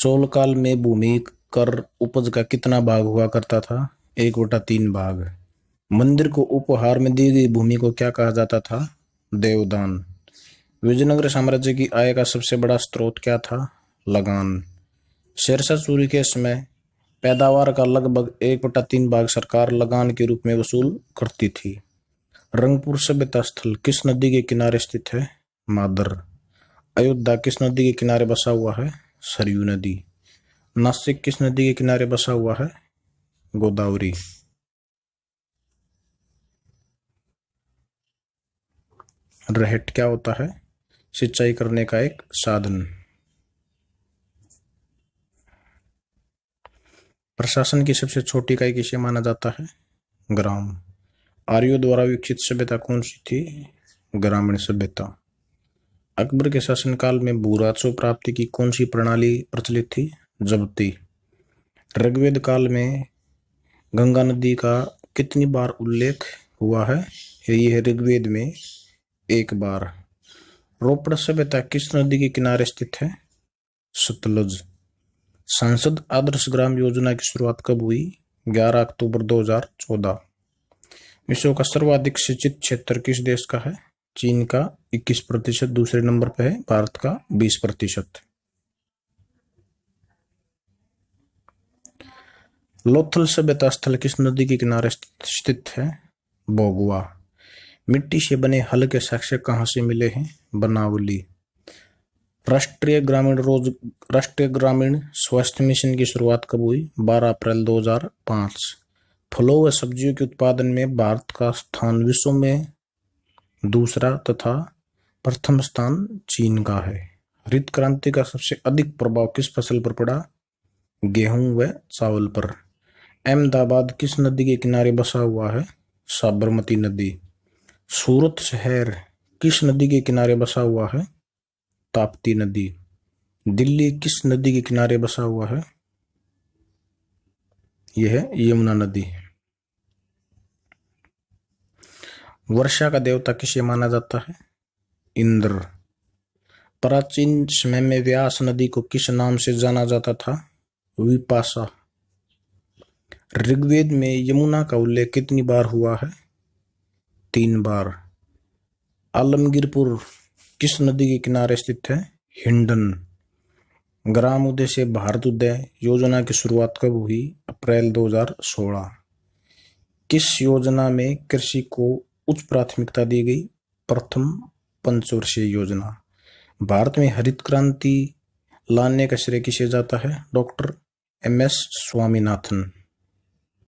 चोल काल में भूमि कर उपज का कितना भाग हुआ करता था? 1/3 भाग। मंदिर को उपहार में दी गई भूमि को क्या कहा जाता था? देवदान। विजयनगर साम्राज्य की आय का सबसे बड़ा स्रोत क्या था? लगान। शेरशाह सूरी के समय पैदावार का लगभग 1/3 भाग सरकार लगान के रूप में वसूल करती थी। रंगपुर सभ्यता स्थल किस नदी के किनारे स्थित है? मादर। अयोध्या किस नदी के किनारे बसा हुआ है? सरयू नदी। नासिक किस नदी के किनारे बसा हुआ है? गोदावरी। रहट क्या होता है? सिंचाई करने का एक साधन। प्रशासन की सबसे छोटी इकाई किसे माना जाता है? ग्राम। आर्यों द्वारा विकसित सभ्यता कौन सी थी? ग्रामीण सभ्यता। अकबर के शासनकाल में भू राजस्व प्राप्ति की कौन सी प्रणाली प्रचलित थी? जब्ती। ऋग्वेद काल में गंगा नदी का कितनी बार उल्लेख हुआ है? यह ऋग्वेद में 1 बार। रोपड़ सभ्यता किस नदी के किनारे स्थित है? सतलुज। सांसद आदर्श ग्राम योजना की शुरुआत कब हुई? 11 अक्टूबर 2014। विश्व का सर्वाधिक सिंचित क्षेत्र किस देश का है? चीन का 21%। दूसरे नंबर पर है भारत का 20%। लोथल सभ्यता स्थल किस नदी के किनारे स्थित है? बोगुआ। मिट्टी से बने हल के साक्ष्य कहाँ से मिले हैं? बनावली। राष्ट्रीय ग्रामीण स्वास्थ्य मिशन की शुरुआत कब हुई? 12 अप्रैल 2005। फलों व सब्जियों के उत्पादन में भारत का स्थान विश्व में दूसरा तथा प्रथम स्थान चीन का है। हरित क्रांति का सबसे अधिक प्रभाव किस फसल पर पड़ा? गेहूं व चावल पर। अहमदाबाद किस नदी के किनारे बसा हुआ है? साबरमती नदी। सूरत शहर किस नदी के किनारे बसा हुआ है? ताप्ती नदी। दिल्ली किस नदी के किनारे बसा हुआ है? यह है यमुना नदी। वर्षा का देवता किसे माना जाता है? इंद्र। प्राचीन समय में व्यास नदी को किस नाम से जाना जाता था? विपाशा। ऋग्वेद में यमुना का उल्लेख कितनी बार हुआ है? 3 बार। आलमगीरपुर किस नदी के किनारे स्थित है? हिंडन। ग्राम उदय से भारत उदय योजना की शुरुआत कब हुई? अप्रैल 2016। किस योजना में कृषि को उच्च प्राथमिकता दी गई? प्रथम पंचवर्षीय योजना। भारत में हरित क्रांति लाने का श्रेय किसे जाता है? Doctor MS Swaminathan.